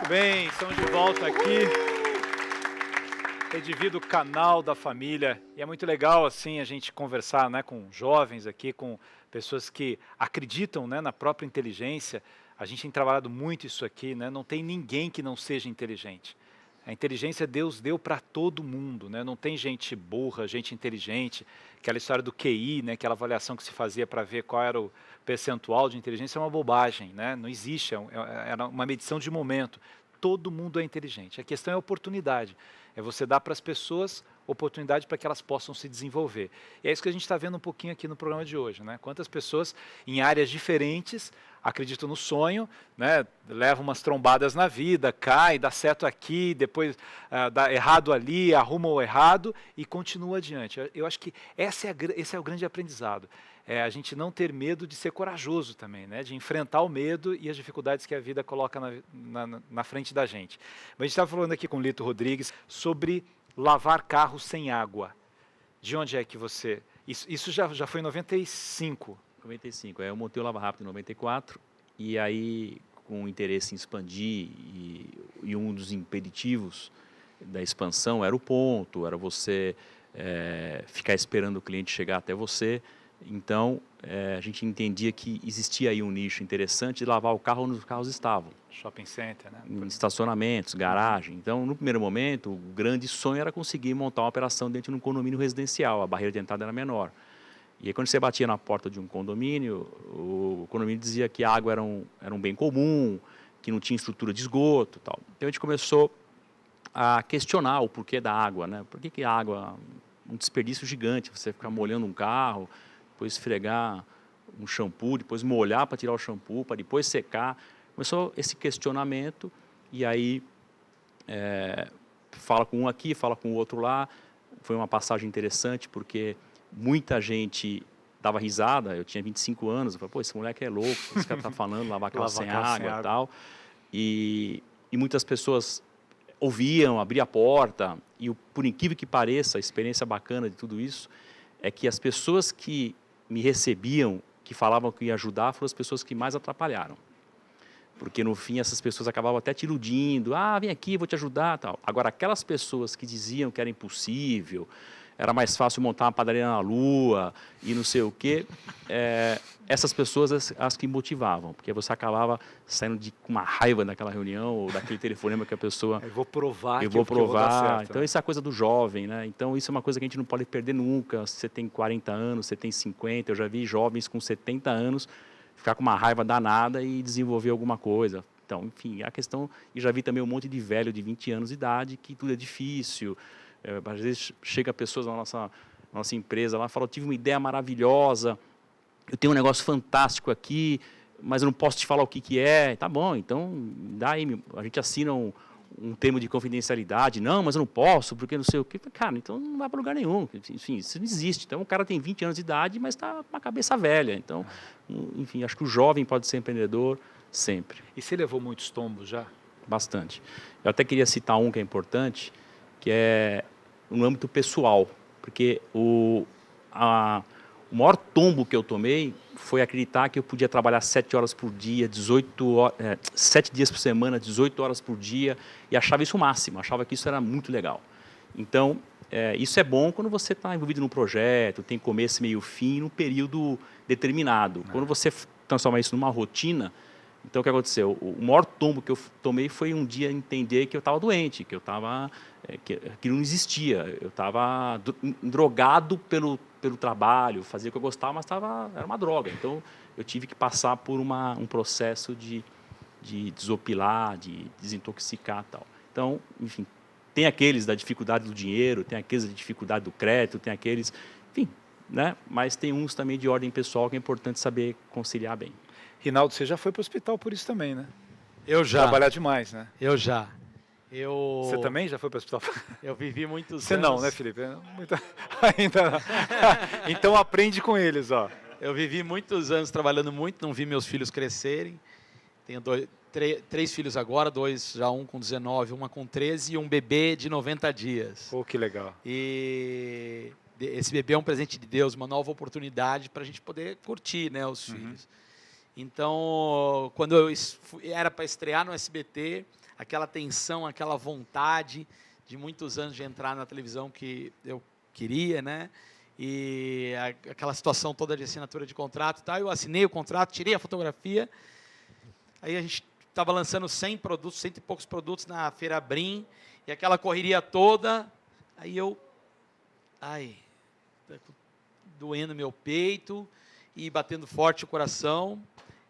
Bem, estamos de volta aqui. Redivido o canal da família. E é muito legal, assim, a gente conversar, né, com jovens aqui, com pessoas que acreditam, né, na própria inteligência. A gente tem trabalhado muito isso aqui, né? Não tem ninguém que não seja inteligente. A inteligência Deus deu para todo mundo, né? Não tem gente burra, gente inteligente. Aquela história do QI, né? Aquela avaliação que se fazia para ver qual era o percentual de inteligência é uma bobagem, né? Não existe, era uma medição de momento. Todo mundo é inteligente. A questão é a oportunidade. É você dar para as pessoas oportunidade para que elas possam se desenvolver. E é isso que a gente está vendo um pouquinho aqui no programa de hoje, né? Quantas pessoas em áreas diferentes acreditam no sonho, né? Levam umas trombadas na vida, cai, dá certo aqui, depois dá errado ali, arruma o errado e continua adiante. Eu acho que esse é o grande aprendizado. É a gente não ter medo de ser corajoso também, né? De enfrentar o medo e as dificuldades que a vida coloca na frente da gente. Mas a gente estava falando aqui com o Lito Rodrigues sobre lavar carros sem água. De onde é que você... Isso já foi em 95. 95. Eu montei o Lava Rápido em 94 e aí, com interesse em expandir e um dos impeditivos da expansão era o ponto, era você ficar esperando o cliente chegar até você. Então, a gente entendia que existia aí um nicho interessante de lavar o carro onde os carros estavam. Shopping center, né? Em estacionamentos, garagem. Então, no primeiro momento, o grande sonho era conseguir montar uma operação dentro de um condomínio residencial. A barreira de entrada era menor. E aí, quando você batia na porta de um condomínio, o condomínio dizia que a água era um bem comum, que não tinha estrutura de esgoto, tal. Então, a gente começou a questionar o porquê da água, né? Por que a água é um desperdício gigante? Você ficar molhando um carro, depois esfregar um shampoo, depois molhar para tirar o shampoo, para depois secar. Começou esse questionamento e aí fala com um aqui, fala com o outro lá. Foi uma passagem interessante porque muita gente dava risada. Eu tinha 25 anos, eu falei, pô, esse moleque é louco, esse cara está falando lavar carro sem água e tal. E muitas pessoas ouviam, abriam a porta e, por incrível que pareça, a experiência bacana de tudo isso é que as pessoas que me recebiam, que falavam que ia ajudar, foram as pessoas que mais atrapalharam. Porque, no fim, essas pessoas acabavam até te iludindo. Ah, vem aqui, vou te ajudar, tal. Agora, aquelas pessoas que diziam que era impossível, era mais fácil montar uma padaria na Lua e não sei o quê, essas pessoas as que motivavam. Porque você acabava saindo com uma raiva daquela reunião ou daquele telefonema que a pessoa... Eu vou provar eu vou provar. Certo, então, né? isso é a coisa do jovem, né? Então, isso é uma coisa que a gente não pode perder nunca. Você tem 40 anos, você tem 50, eu já vi jovens com 70 anos ficar com uma raiva danada e desenvolver alguma coisa. Então, enfim, a questão... E já vi também um monte de velho de 20 anos de idade que tudo é difícil. Às vezes chega pessoas na nossa empresa lá e falam, eu tive uma ideia maravilhosa, eu tenho um negócio fantástico aqui, mas eu não posso te falar o que é. Tá bom, então dá aí, a gente assina um termo de confidencialidade. Não, mas eu não posso, porque não sei o quê. Cara, então não vai para lugar nenhum. Enfim, isso não existe. Então o cara tem 20 anos de idade, mas está com uma cabeça velha. Então, enfim, acho que o jovem pode ser empreendedor sempre. E você levou muitos tombos já? Bastante. Eu até queria citar um que é importante, que é no âmbito pessoal, porque o maior tombo que eu tomei foi acreditar que eu podia trabalhar 7 horas por dia, 7 dias por semana, 18 horas por dia, e achava isso o máximo, achava que isso era muito legal. Então, isso é bom quando você está envolvido num projeto, tem começo, meio, fim, num período determinado. Quando você transforma isso numa rotina, então o que aconteceu? O maior tombo que eu tomei foi um dia entender que eu estava doente, que eu estava... que não existia. Eu estava drogado pelo trabalho, fazia o que eu gostava, mas era uma droga. Então, eu tive que passar por um processo de desopilar, de desintoxicar e tal. Então, enfim, tem aqueles da dificuldade do dinheiro, tem aqueles da dificuldade do crédito, tem aqueles... Enfim, né? Mas tem uns também de ordem pessoal que é importante saber conciliar bem. Rinaldo, você já foi para o hospital por isso também, né? Eu já. Trabalhar demais, né? Eu já. Você também já foi para o hospital? Eu vivi muitos anos... Você não, né, Felipe? Ainda não. Então aprende com eles, ó. Eu vivi muitos anos trabalhando muito, não vi meus filhos crescerem. Tenho 3 filhos agora, 2 já, um com 19, uma com 13 e um bebê de 90 dias. Pô, que legal. E esse bebê é um presente de Deus, uma nova oportunidade para a gente poder curtir, né, os filhos. Então, quando era para estrear no SBT, aquela tensão, aquela vontade de muitos anos de entrar na televisão que eu queria, né? E aquela situação toda de assinatura de contrato e tal, eu assinei o contrato, tirei a fotografia, aí a gente estava lançando 100 produtos, 100 e poucos produtos na Feira Brim, e aquela correria toda, aí tá doendo meu peito e batendo forte o coração,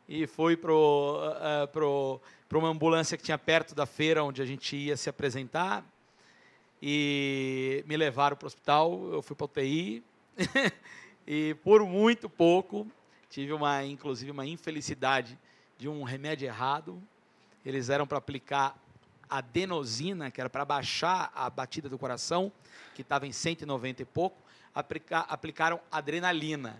e fui para uma ambulância que tinha perto da feira onde a gente ia se apresentar, e me levaram para o hospital, eu fui para a UTI, e por muito pouco, tive inclusive uma infelicidade de um remédio errado. Eles eram para aplicar adenosina, que era para baixar a batida do coração, que estava em 190 e pouco, aplicaram adrenalina,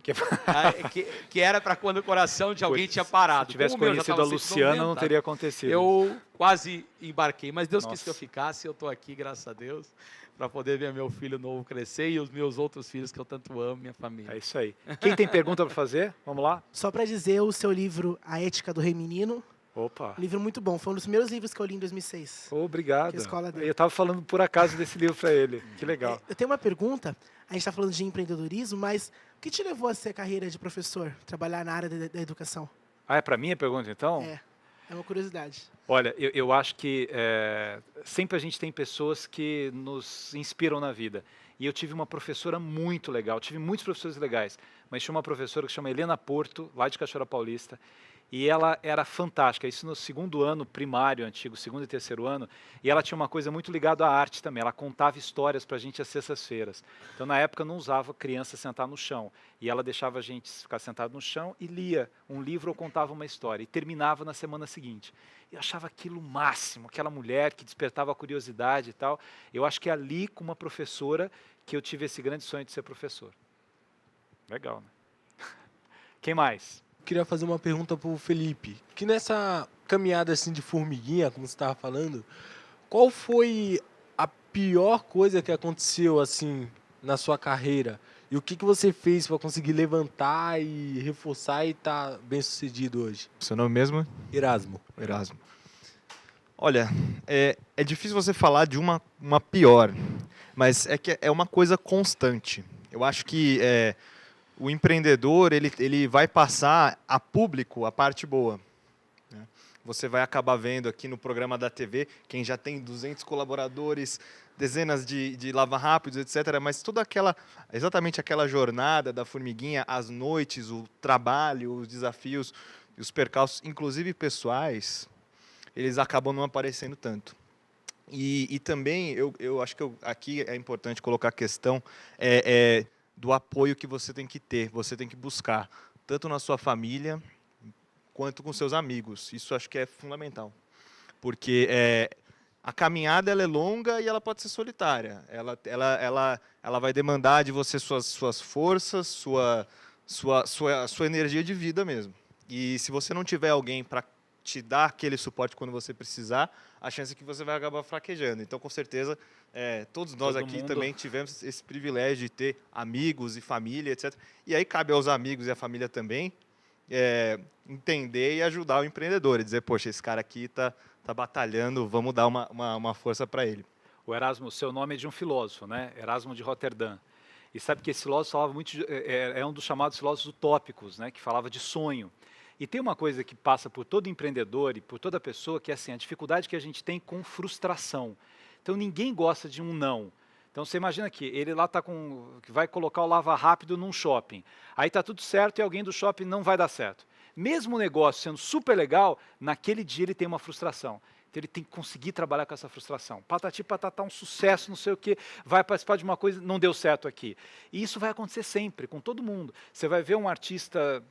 que era para quando o coração de alguém tinha parado. Se tivesse conhecido a Luciana, não teria acontecido. Eu quase embarquei, mas Deus quis que eu ficasse, eu estou aqui, graças a Deus, para poder ver meu filho novo crescer e os meus outros filhos que eu tanto amo, minha família. É isso aí. Quem tem pergunta para fazer? Vamos lá? Só para dizer, o seu livro A Ética do Rei Menino, opa. Livro muito bom. Foi um dos primeiros livros que eu li em 2006. Obrigado. Que a escola dele. Eu estava falando por acaso desse livro para ele. Que legal. Eu tenho uma pergunta. A gente está falando de empreendedorismo, mas o que te levou a ser a carreira de professor? Trabalhar na área da educação? É para mim a pergunta, então? É uma curiosidade. Olha, eu acho que sempre a gente tem pessoas que nos inspiram na vida. E eu tive uma professora muito legal, tive muitos professores legais, mas tinha uma professora que se chama Helena Porto, lá de Cachoeira Paulista, e ela era fantástica, isso no segundo ano primário, antigo, segundo e terceiro ano, e ela tinha uma coisa muito ligada à arte também, ela contava histórias para a gente às sextas-feiras. Então, na época, não usava criança sentar no chão, e ela deixava a gente ficar sentado no chão e lia um livro ou contava uma história, e terminava na semana seguinte. Eu achava aquilo o máximo, aquela mulher que despertava a curiosidade e tal. Eu acho que é ali, com uma professora, que eu tive esse grande sonho de ser professor. Legal, né? Quem mais? Queria fazer uma pergunta para o Felipe, que nessa caminhada assim de formiguinha, como você estava falando, qual foi a pior coisa que aconteceu assim na sua carreira? E o que você fez para conseguir levantar e reforçar e estar bem sucedido hoje? Seu nome mesmo? Erasmo. Erasmo. Olha, é difícil você falar de uma pior, mas é que é uma coisa constante. Eu acho que o empreendedor ele vai passar a público a parte boa. Né? Você vai acabar vendo aqui no programa da TV, quem já tem 200 colaboradores, dezenas de lava-rápidos, etc. Mas toda exatamente aquela jornada da formiguinha, as noites, o trabalho, os desafios, os percalços, inclusive pessoais, eles acabam não aparecendo tanto. E também, eu acho que aqui é importante colocar a questão do apoio que você tem que ter, você tem que buscar, tanto na sua família, quanto com seus amigos. Isso acho que é fundamental. Porque a caminhada ela é longa e ela pode ser solitária. Ela vai demandar de você suas forças, sua energia de vida mesmo. E se você não tiver alguém para te dar aquele suporte quando você precisar, a chance é que você vai acabar fraquejando. Então, com certeza, todos nós aqui também tivemos esse privilégio de ter amigos e família, etc. E aí cabe aos amigos e à família também entender e ajudar o empreendedor, e dizer, poxa, esse cara aqui está batalhando, vamos dar uma força para ele. O Erasmo, o seu nome é de um filósofo, né? Erasmo de Roterdã. E sabe que esse filósofo falava muito, é um dos chamados filósofos utópicos, né? Que falava de sonho. E tem uma coisa que passa por todo empreendedor e por toda pessoa, que é assim, a dificuldade que a gente tem com frustração. Então, ninguém gosta de um não. Então, você imagina que ele lá que vai colocar o Lava Rápido num shopping. Aí está tudo certo e alguém do shopping não vai dar certo. Mesmo o negócio sendo super legal, naquele dia ele tem uma frustração. Então, ele tem que conseguir trabalhar com essa frustração. Patati, patatá, um sucesso, não sei o quê, vai participar de uma coisa, não deu certo aqui. E isso vai acontecer sempre, com todo mundo. Você vai ver um artista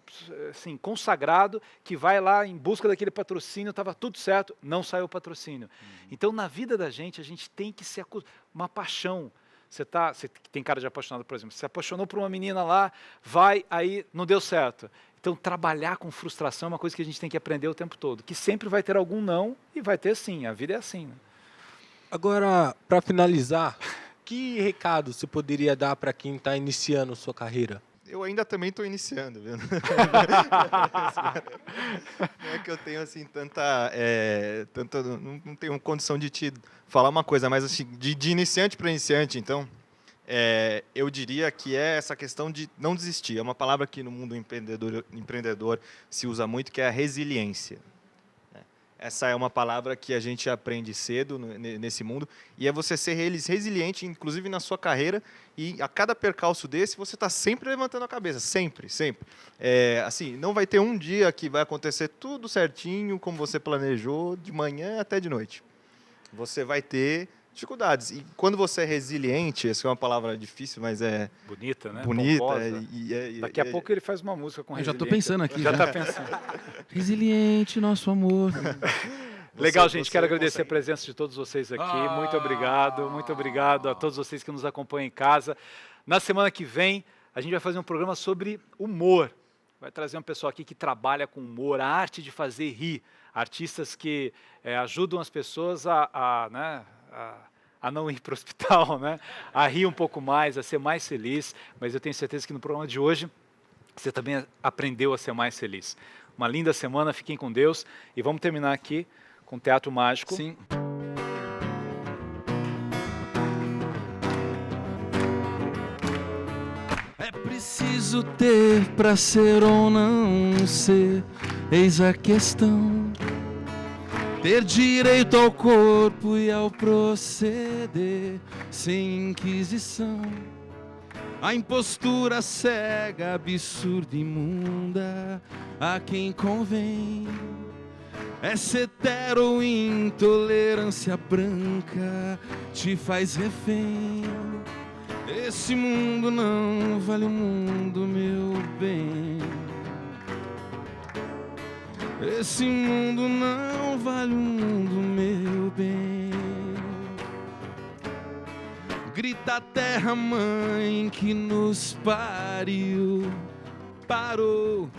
assim, consagrado, que vai lá em busca daquele patrocínio, estava tudo certo, não saiu o patrocínio. Então, na vida da gente, a gente tem que ser uma paixão. Você tem cara de apaixonado, por exemplo, você se apaixonou por uma menina lá, aí não deu certo. Então, trabalhar com frustração é uma coisa que a gente tem que aprender o tempo todo, que sempre vai ter algum não e vai ter sim, a vida é assim. Né? Agora, para finalizar, que recado você poderia dar para quem está iniciando sua carreira? eu ainda também estou iniciando, viu? Não é que eu tenho assim tanta não tenho condição de te falar uma coisa, mas assim de iniciante para iniciante, então eu diria que é essa questão de não desistir. É uma palavra que no mundo empreendedor se usa muito, que é a resiliência. Essa é uma palavra que a gente aprende cedo nesse mundo, e é você ser resiliente, inclusive na sua carreira, e a cada percalço desse, você está sempre levantando a cabeça, sempre, sempre. Assim, não vai ter um dia que vai acontecer tudo certinho, como você planejou, de manhã até de noite. Você vai ter dificuldades. E quando você é resiliente, essa é uma palavra difícil, mas é bonita, né? Bonita. Daqui a pouco ele faz uma música com resiliência. Já estou pensando aqui. Já está pensando. Resiliente, nosso amor. Legal, gente. Quero agradecer a presença de todos vocês aqui. Muito obrigado a todos vocês que nos acompanham em casa. Na semana que vem, a gente vai fazer um programa sobre humor. Vai trazer um pessoal aqui que trabalha com humor, a arte de fazer rir. Artistas que ajudam as pessoas a não ir para o hospital, né? A rir um pouco mais, a ser mais feliz. Mas eu tenho certeza que no programa de hoje você também aprendeu a ser mais feliz. Uma linda semana, fiquem com Deus. E vamos terminar aqui com Teatro Mágico. Sim. É preciso ter para ser ou não ser, eis a questão. Ter direito ao corpo e ao proceder sem inquisição. A impostura cega, absurda, imunda, a quem convém. Essa hetero intolerância branca te faz refém. Esse mundo não vale o mundo, meu bem. Esse mundo não vale o mundo, meu bem. Grita a terra, mãe, que nos pariu, parou.